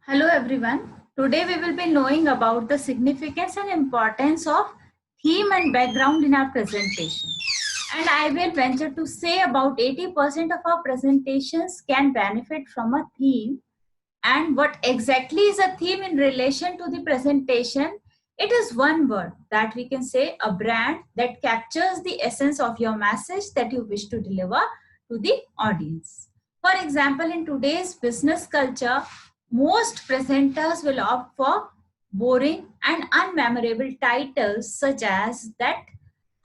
Hello everyone. Today we will be knowing about the significance and importance of theme and background in our presentation. And I will venture to say about 80% of our presentations can benefit from a theme. And what exactly is a theme in relation to the presentation? It is one word that we can say a brand that captures the essence of your message that you wish to deliver to the audience. For example, in today's business culture, most presenters will opt for boring and unmemorable titles such as that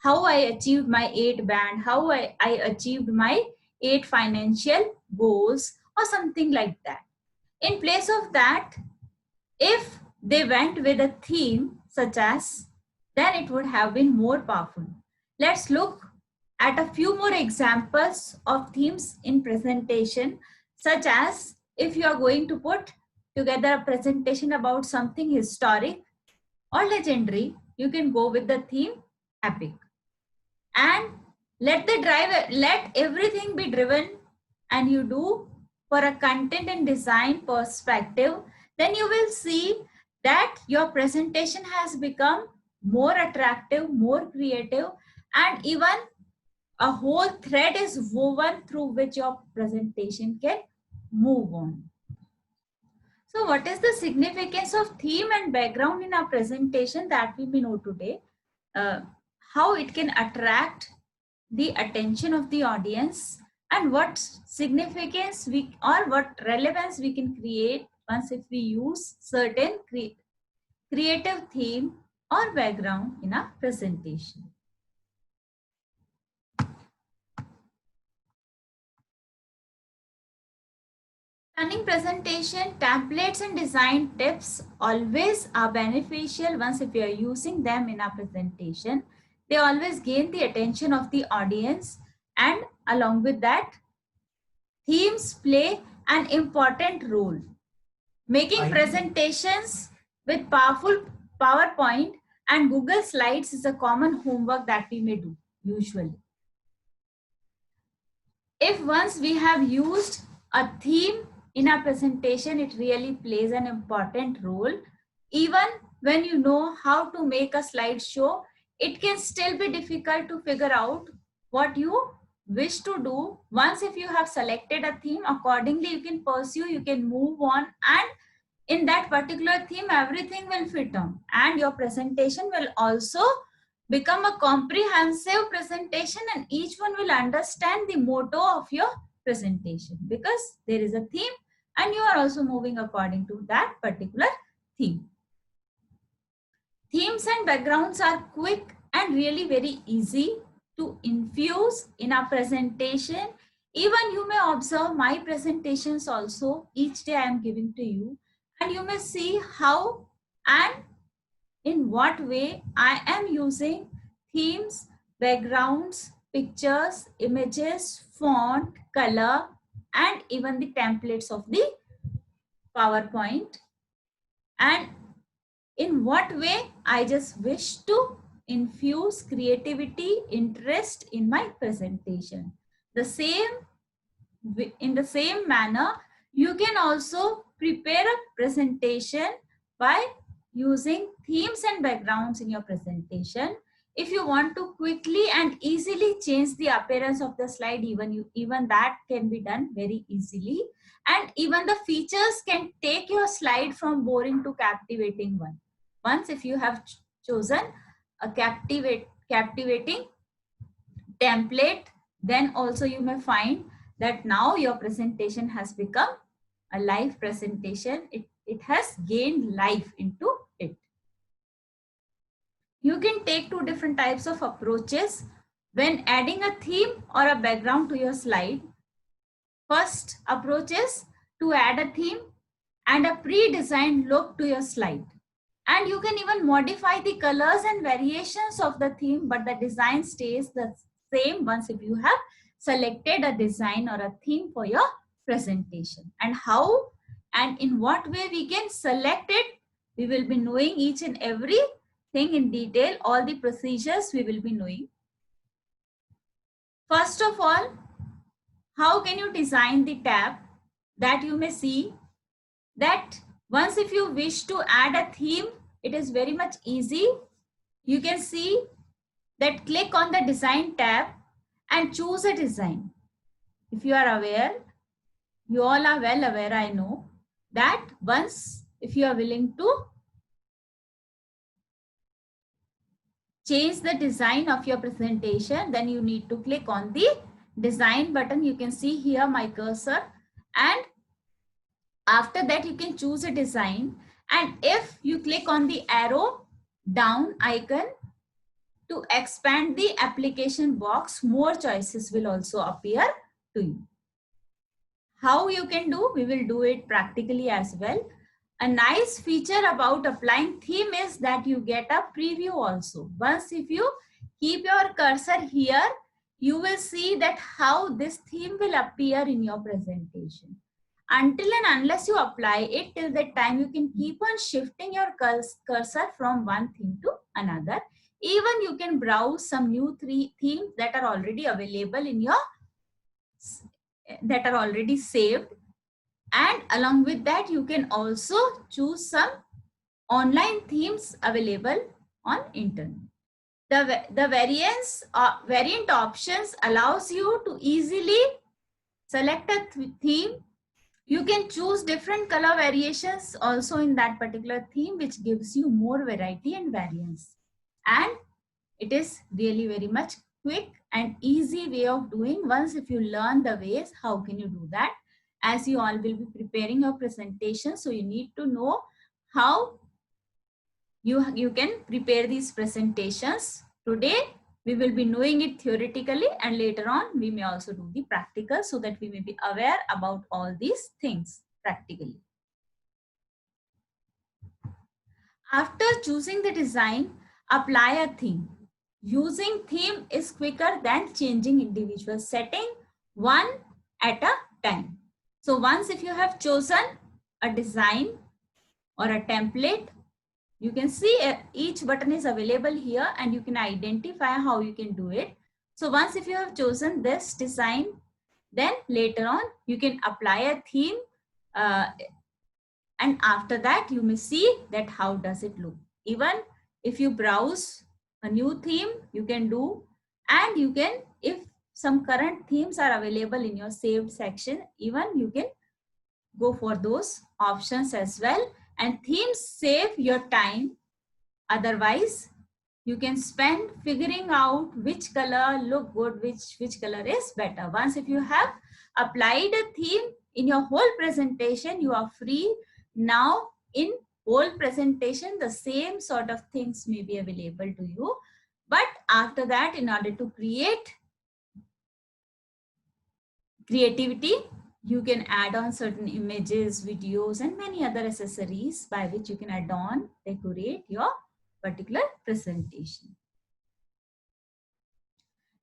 how I achieved my 8 band, how I achieved my 8 financial goals or something like that. In place of that, if they went with a theme such as, then it would have been more powerful. Let's look at a few more examples of themes in presentation, such as if you are going to put together a presentation about something historic or legendary, you can go with the theme epic. And let everything be driven and you do for a content and design perspective, then you will see that your presentation has become more attractive, more creative, and even a whole thread is woven through which your presentation can move on. So what is the significance of theme and background in our presentation that we may know today? How it can attract the attention of the audience, and what significance we or what relevance we can create once if we use certain creative theme or background in a presentation. Planning presentation templates and design tips always are beneficial once if you are using them in a presentation. They always gain the attention of the audience, and along with that, themes play an important role. Making presentations with powerful PowerPoint and Google Slides is a common homework that we may do usually. If once we have used a theme in our presentation, it really plays an important role. Even when you know how to make a slideshow, it can still be difficult to figure out what you wish to do. Once if you have selected a theme, accordingly you can pursue, you can move on, and in that particular theme everything will fit on, and your presentation will also become a comprehensive presentation, and each one will understand the motto of your presentation because there is a theme and you are also moving according to that particular theme. Themes and backgrounds are quick and really very easy to infuse in a presentation. Even you may observe my presentations also. Each day I am giving to you, and you may see how and in what way I am using themes, backgrounds, pictures, images, font, color, and even the templates of the PowerPoint, and in what way I just wish to infuse creativity, interest in my presentation. In the same manner, you can also prepare a presentation by using themes and backgrounds in your presentation. If you want to quickly and easily change the appearance of the slide, even that can be done very easily. And even the features can take your slide from boring to captivating one. Once if you have chosen a captivating template, then also you may find that now your presentation has become a live presentation. It has gained life into it. You can take two different types of approaches when adding a theme or a background to your slide. First approach is to add a theme and a pre-designed look to your slide. And you can even modify the colors and variations of the theme, but the design stays the same once if you have selected a design or a theme for your presentation. And how and in what way we can select it, we will be knowing each and every thing in detail. All the procedures we will be knowing. First of all, how can you design the tab that you may see that Once if you wish to add a theme, it is very much easy. You can see that click on the design tab and choose a design. If you are aware, you all are well aware, I know, that once if you are willing to change the design of your presentation, then you need to click on the design button. You can see here my cursor, and after that you can choose a design, and if you click on the arrow down icon to expand the application box, more choices will also appear to you. How you can do, we will do it practically as well. A nice feature about applying theme is that you get a preview also. Once if you keep your cursor here, you will see that how this theme will appear in your presentation. Until and unless you apply it, till that time you can keep on shifting your cursor from one theme to another. Even you can browse some new themes that are already available in your, that are already saved, and along with that you can also choose some online themes available on internet. The variant options allows you to easily select a theme. You can choose different color variations also in that particular theme, which gives you more variety and variance. And it is really very much quick and easy way of doing. Once if you learn the ways, how can you do that? As you all will be preparing your presentation, so you need to know how you can prepare these presentations. Today we will be knowing it theoretically, and later on we may also do the practical, so that we may be aware about all these things practically. After choosing the design, apply a theme. Using theme is quicker than changing individual setting one at a time. So once if you have chosen a design or a template, you can see each button is available here, and you can identify how you can do it. So once if you have chosen this design, then later on you can apply a theme, and after that you may see that how does it look. Even if you browse a new theme, you can do, and you can, if some current themes are available in your saved section, even you can go for those options as well. And themes save your time. Otherwise you can spend figuring out which color look good, which color is better. Once if you have applied a theme in your whole presentation, you are free. Now in whole presentation the same sort of things may be available to you, but after that, in order to create creativity, you can add on certain images, videos, and many other accessories by which you can add on, decorate your particular presentation.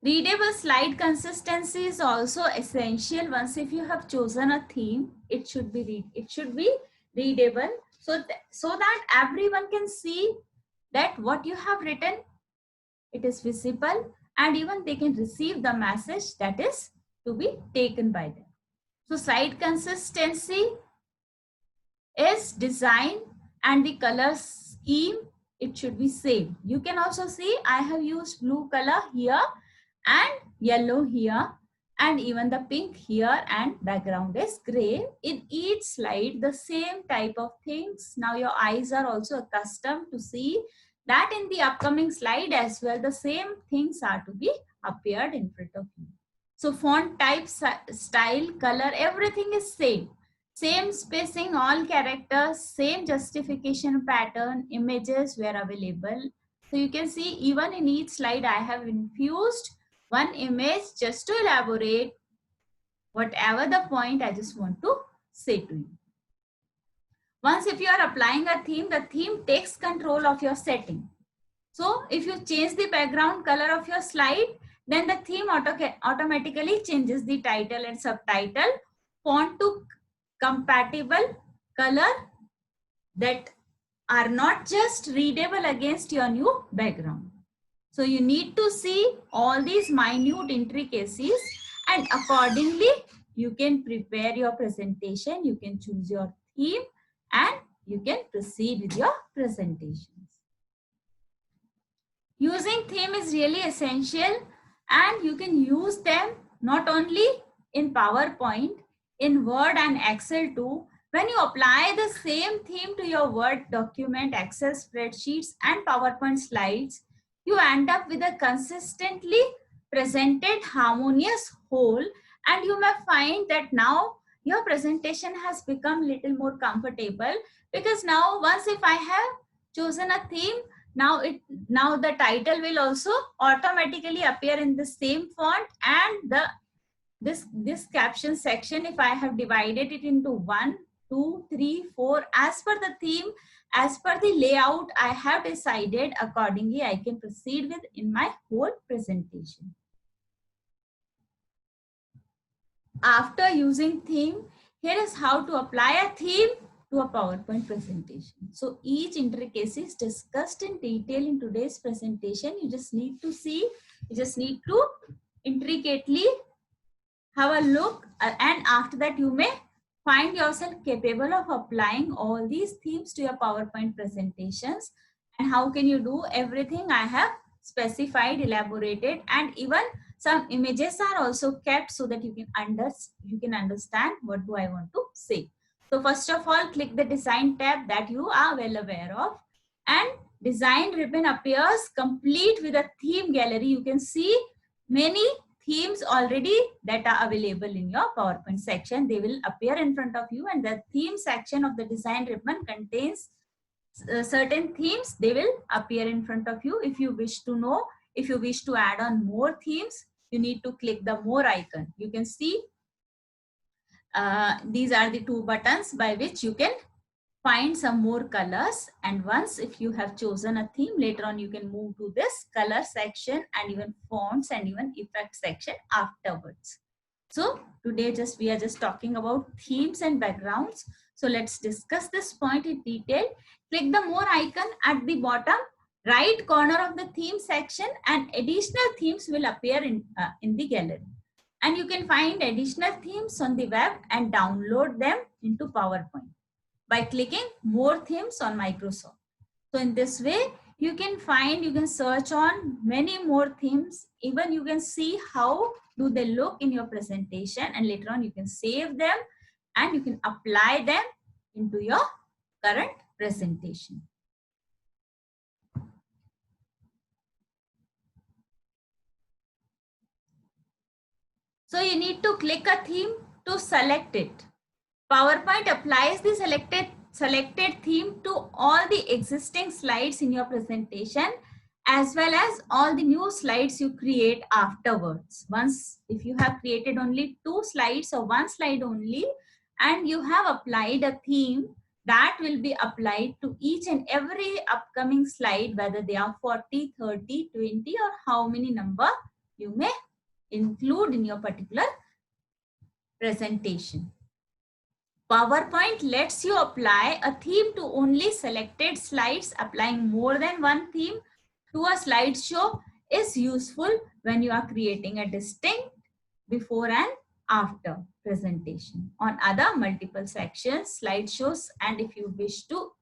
Readable slide consistency is also essential. Once if you have chosen a theme, it should be readable, so that everyone can see that what you have written, it is visible, and even they can receive the message that is to be taken by them. So slide consistency is design and the color scheme, it should be same. You can also see I have used blue color here and yellow here, and even the pink here, and background is gray. In each slide the same type of things. Now your eyes are also accustomed to see that in the upcoming slide as well the same things are to be appeared in front of you. So font type, style, color, everything is same. Same spacing, all characters, same justification pattern, images were available. So you can see even in each slide I have infused one image just to elaborate whatever the point I just want to say to you. Once if you are applying a theme, the theme takes control of your setting. So if you change the background color of your slide, then the theme automatically changes the title and subtitle, font to compatible color that are not just readable against your new background. So you need to see all these minute intricacies, and accordingly you can prepare your presentation, you can choose your theme, and you can proceed with your presentations. Using theme is really essential, and you can use them not only in PowerPoint, in Word and Excel too. When you apply the same theme to your Word document, Excel spreadsheets and PowerPoint slides, you end up with a consistently presented harmonious whole, and you may find that now your presentation has become little more comfortable, because now once if I have chosen a theme, now the title will also automatically appear in the same font, and this caption section, if I have divided it into 1, 2, 3, 4 as per the theme, as per the layout I have decided, accordingly I can proceed with in my whole presentation. After using theme, here is how to apply a theme to a PowerPoint presentation. So each intricacy is discussed in detail in today's presentation. You just need to see, you just need to intricately have a look, and after that you may find yourself capable of applying all these themes to your PowerPoint presentations. And how can you do everything I have specified, elaborated, and even some images are also kept so that you can understand what do I want to say. So first of all, click the design tab that you are well aware of, and design ribbon appears complete with a theme gallery. You can see many themes already that are available in your PowerPoint section. They will appear in front of you, and the theme section of the design ribbon contains certain themes. They will appear in front of you. If you wish to know, if you wish to add on more themes, you need to click the more icon. You can see these are the 2 buttons by which you can find some more colors, and once if you have chosen a theme, later on you can move to this color section and even fonts and even effect section afterwards. So today we are just talking about themes and backgrounds. So let's discuss this point in detail. Click the more icon at the bottom right corner of the theme section, and additional themes will appear in the gallery. And you can find additional themes on the web and download them into PowerPoint by clicking more themes on Microsoft. So in this way, you can search on many more themes. Even you can see how do they look in your presentation, and later on you can save them and you can apply them into your current presentation. So you need to click a theme to select it. PowerPoint applies the selected theme to all the existing slides in your presentation, as well as all the new slides you create afterwards. Once if you have created only 2 slides or 1 slide only, and you have applied a theme, that will be applied to each and every upcoming slide, whether they are 40, 30, 20 or how many number you may include in your particular presentation. PowerPoint lets you apply a theme to only selected slides. Applying more than one theme to a slideshow is useful when you are creating a distinct before and after presentation on other multiple sections, slideshows, and if you wish to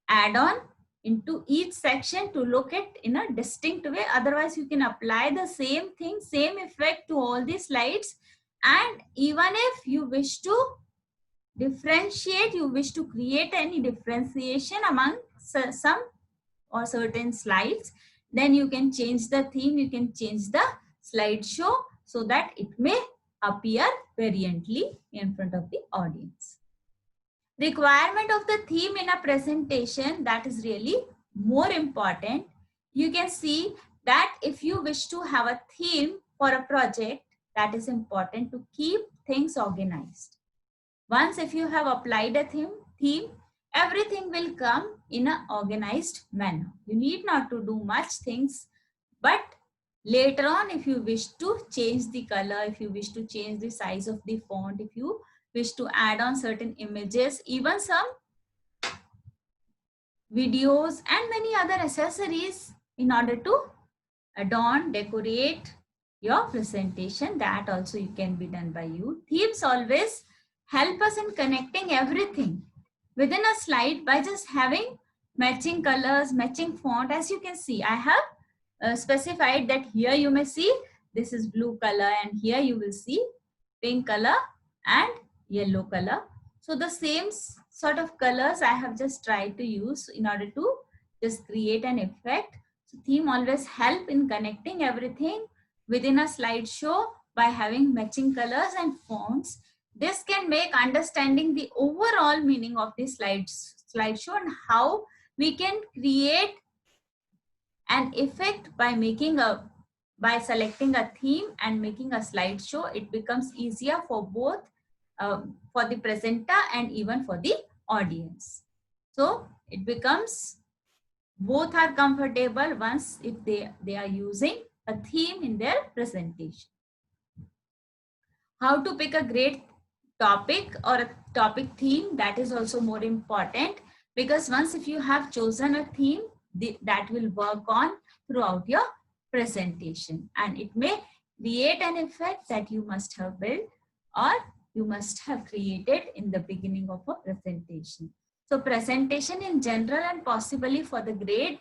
add on into each section to look at in a distinct way. Otherwise, you can apply the same thing, same effect to all the slides. And even if you wish to differentiate, you wish to create any differentiation among some or certain slides, then you can change the theme, you can change the slideshow so that it may appear variantly in front of the audience. Requirement of the theme in a presentation, that is really more important. You can see that if you wish to have a theme for a project, that is important to keep things organized. Once if you have applied a theme, everything will come in an organized manner. You need not to do much things, but later on if you wish to change the color, if you wish to change the size of the font, if you wish to add on certain images, even some videos and many other accessories in order to adorn, decorate your presentation, that also you can be done by you. Themes always help us in connecting everything. within a slide by just having matching colors, matching font. As you can see, I have specified that here you may see this is blue color, and here you will see pink color and yellow color. So the same sort of colors I have just tried to use in order to just create an effect. So theme always help in connecting everything within a slideshow by having matching colors and fonts. This can make understanding the overall meaning of the slideshow and how we can create an effect by selecting a theme and making a slideshow. It becomes easier for both for the presenter and even for the audience. So it becomes both are comfortable once if they are using a theme in their presentation. How to pick a great topic or a topic theme, that is also more important, because once if you have chosen a theme, that will work on throughout your presentation, and it may create an effect that you must have built or you must have created in the beginning of a presentation. So presentation in general and possibly for the grade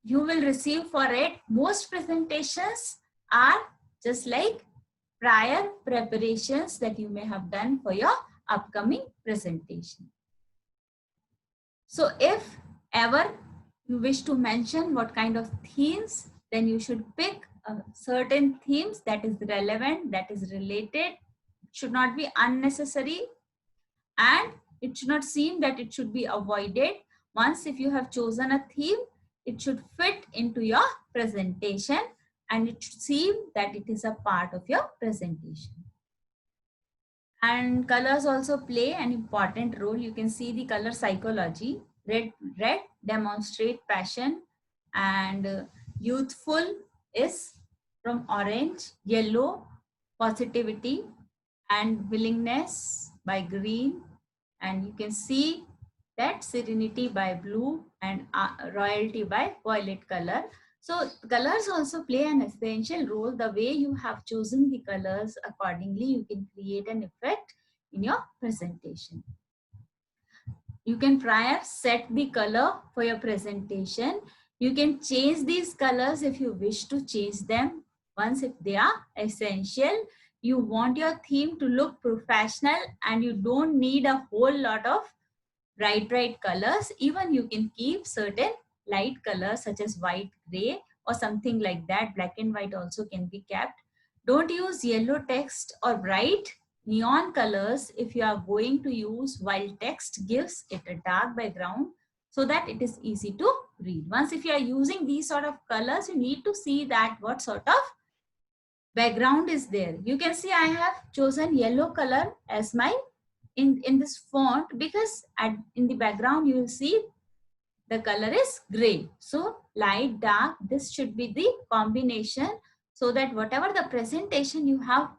you will receive for it, most presentations are just like prior preparations that you may have done for your upcoming presentation. So if ever you wish to mention what kind of themes, then you should pick certain themes that is relevant, that is related, should not be unnecessary, and it should not seem that it should be avoided. Once if you have chosen a theme, it should fit into your presentation and it should seem that it is a part of your presentation. And colors also play an important role. You can see the color psychology. Red demonstrate passion, and youthful is from orange, yellow positivity and willingness by green, and you can see that serenity by blue and royalty by violet color. So colors also play an essential role. The way you have chosen the colors, accordingly you can create an effect in your presentation. You can prior set the color for your presentation. You can change these colors if you wish to change them once if they are essential. You want your theme to look professional and you don't need a whole lot of bright colors. Even you can keep certain light colors such as white, gray or something like that. Black and white also can be kept. Don't use yellow text or bright neon colors if you are going to use, while text gives it a dark background so that it is easy to read. Once if you are using these sort of colors, you need to see that what sort of background is there. You can see I have chosen yellow color as my in this font because in the background you will see the color is gray. So light, dark, this should be the combination so that whatever the presentation you have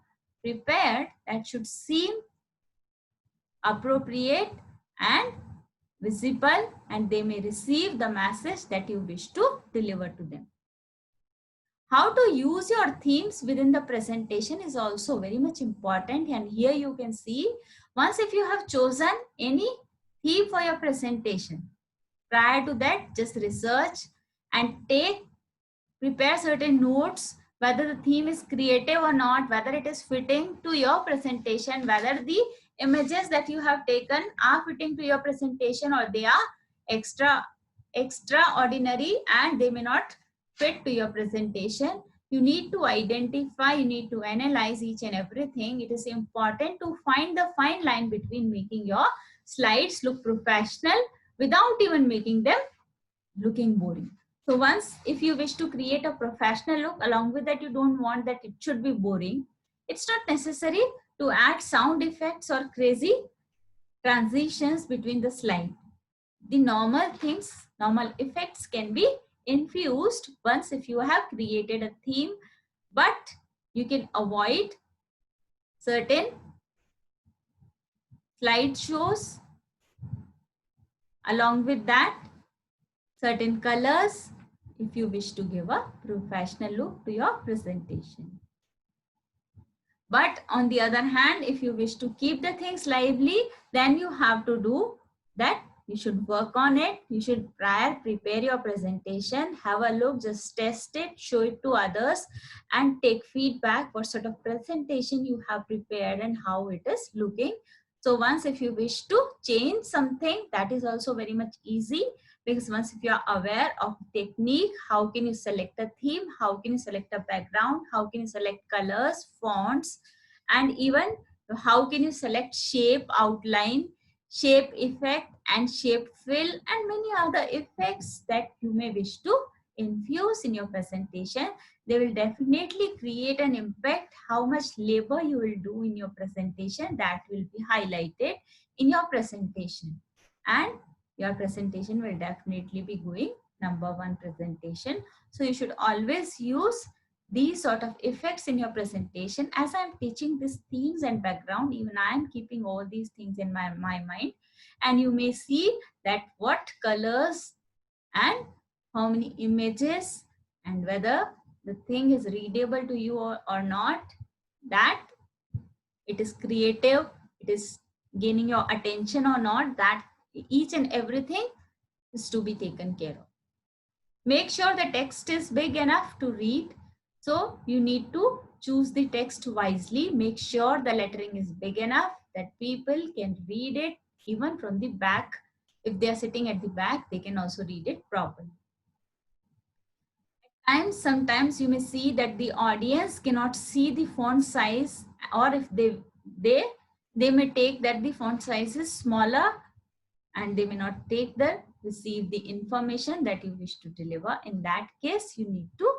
prepared, that should seem appropriate and visible, and they may receive the message that you wish to deliver to them. How to use your themes within the presentation is also very much important, and here you can see once if you have chosen any theme for your presentation, prior to that just research and prepare certain notes whether the theme is creative or not, whether it is fitting to your presentation, whether the images that you have taken are fitting to your presentation or they are extraordinary and they may not fit to your presentation. You need to identify, you need to analyze each and everything. It is important to find the fine line between making your slides look professional without even making them looking boring. So once if you wish to create a professional look, along with that you don't want that it should be boring, it's not necessary to add sound effects or crazy transitions between the slide. The normal things, normal effects can be infused once if you have created a theme, but you can avoid certain slideshows. Along with that, certain colors if you wish to give a professional look to your presentation. But on the other hand, if you wish to keep the things lively, then you have to do that you should work on it. You should prepare your presentation, have a look, just test it, show it to others, and take feedback what sort of presentation you have prepared and how it is looking. So once if you wish to change something, that is also very much easy, because once if you are aware of technique, how can you select a theme, how can you select a background, how can you select colors, fonts, and even how can you select shape, outline, shape effect, and shape fill, and many other effects that you may wish to infuse in your presentation. They will definitely create an impact. How much labor you will do in your presentation, that will be highlighted in your presentation, and your presentation will definitely be going #1 presentation. So you should always use these sort of effects in your presentation. As I'm teaching these themes and background, even I am keeping all these things in my mind, and you may see that what colors and how many images and whether the thing is readable to you or not, that it is creative, it is gaining your attention or not, that each and everything is to be taken care of. Make sure the text is big enough to read. So you need to choose the text wisely. Make sure the lettering is big enough that people can read it even from the back. If they are sitting at the back, they can also read it properly. Sometimes you may see that the audience cannot see the font size, or if they may take that the font size is smaller, and they may not receive the information that you wish to deliver. In that case, you need to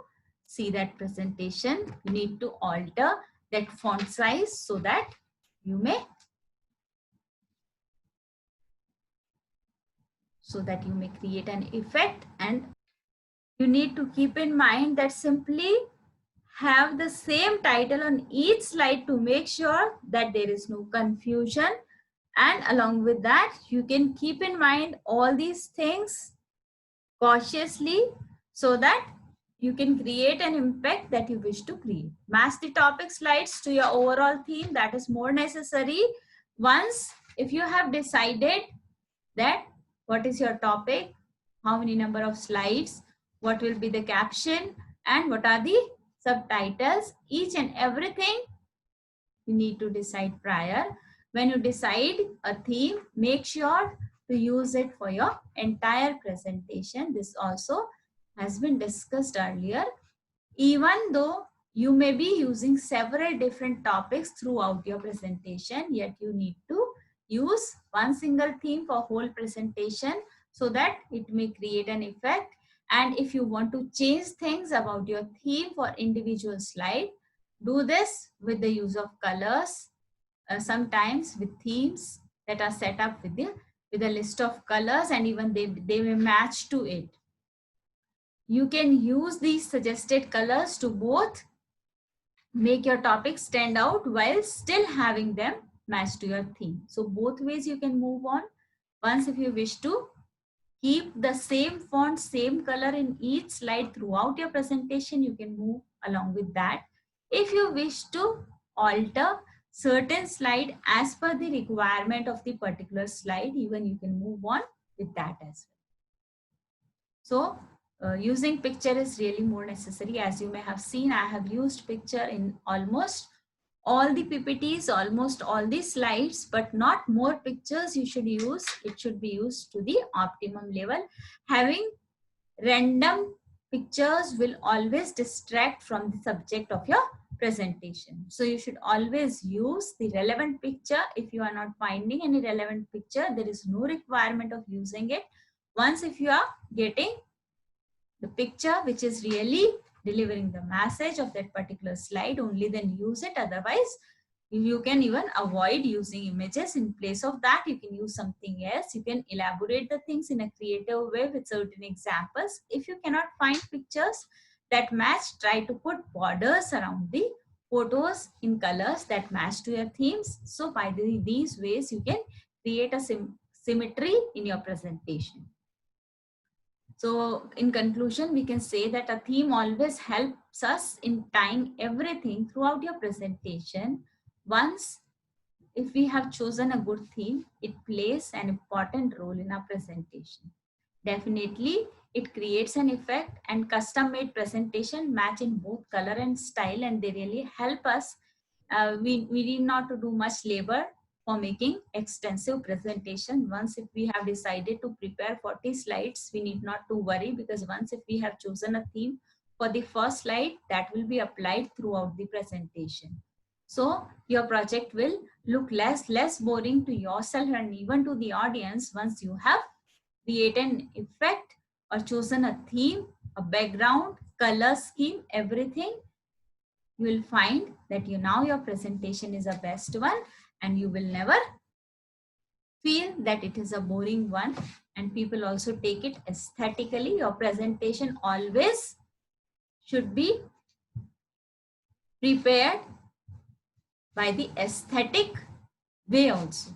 see that presentation. You need to alter that font size so that you may create an effect. And you need to keep in mind that simply have the same title on each slide to make sure that there is no confusion. And along with that, you can keep in mind all these things cautiously so that you can create an impact that you wish to create. Match the topic slides to your overall theme. That is more necessary. Once if you have decided that what is your topic, how many number of slides, what will be the caption, and what are the subtitles, each and everything you need to decide prior. When you decide a theme, make sure to use it for your entire presentation. This also has been discussed earlier. Even though you may be using several different topics throughout your presentation, yet you need to use one single theme for whole presentation so that it may create an effect. And if you want to change things about your theme for individual slide, do this with the use of colors, sometimes with themes that are set up with a list of colors, and even they may match to it. You can use these suggested colors to both make your topic stand out while still having them match to your theme. So both ways you can move on. Once if you wish to keep the same font, same color in each slide throughout your presentation, you can move along with that. If you wish to alter certain slide as per the requirement of the particular slide, even you can move on with that as well. So using picture is really more necessary. As you may have seen, I have used picture in almost all the PPTs, almost all the slides, but not more pictures you should use. It should be used to the optimum level. Having random pictures will always distract from the subject of your presentation. So you should always use the relevant picture. If you are not finding any relevant picture, there is no requirement of using it. Once if you are getting the picture which is really delivering the message of that particular slide, only then use it. Otherwise, you can even avoid using images. In place of that, you can use something else. You can elaborate the things in a creative way with certain examples. If you cannot find pictures that match, try to put borders around the photos in colors that match to your themes. So by these ways, you can create a symmetry in your presentation. So in conclusion, we can say that a theme always helps us in tying everything throughout your presentation. Once if we have chosen a good theme, it plays an important role in our presentation. Definitely, it creates an effect, and custom made presentation match in both color and style, and they really help us. We need not to do much labor for making extensive presentation. Once if we have decided to prepare 40 slides, we need not to worry, because once if we have chosen a theme for the first slide, that will be applied throughout the presentation. So your project will look less boring to yourself and even to the audience once you have created an effect or chosen a theme, a background, color scheme, everything. You will find that your presentation is a best one, and you will never feel that it is a boring one, and people also take it aesthetically. Your presentation always should be prepared by the aesthetic way also,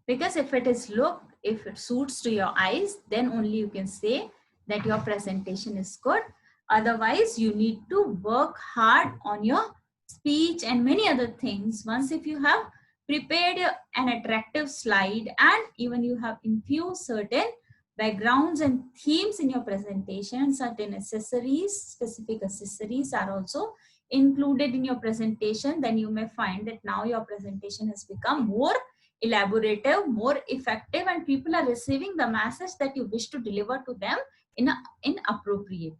because if it suits to your eyes, then only you can say that your presentation is good. Otherwise, you need to work hard on your speech and many other things. Once if you have prepared an attractive slide, and even you have infused certain backgrounds and themes in your presentation, certain accessories, specific accessories are also included in your presentation, then you may find that now your presentation has become more elaborative, more effective, and people are receiving the message that you wish to deliver to them in appropriate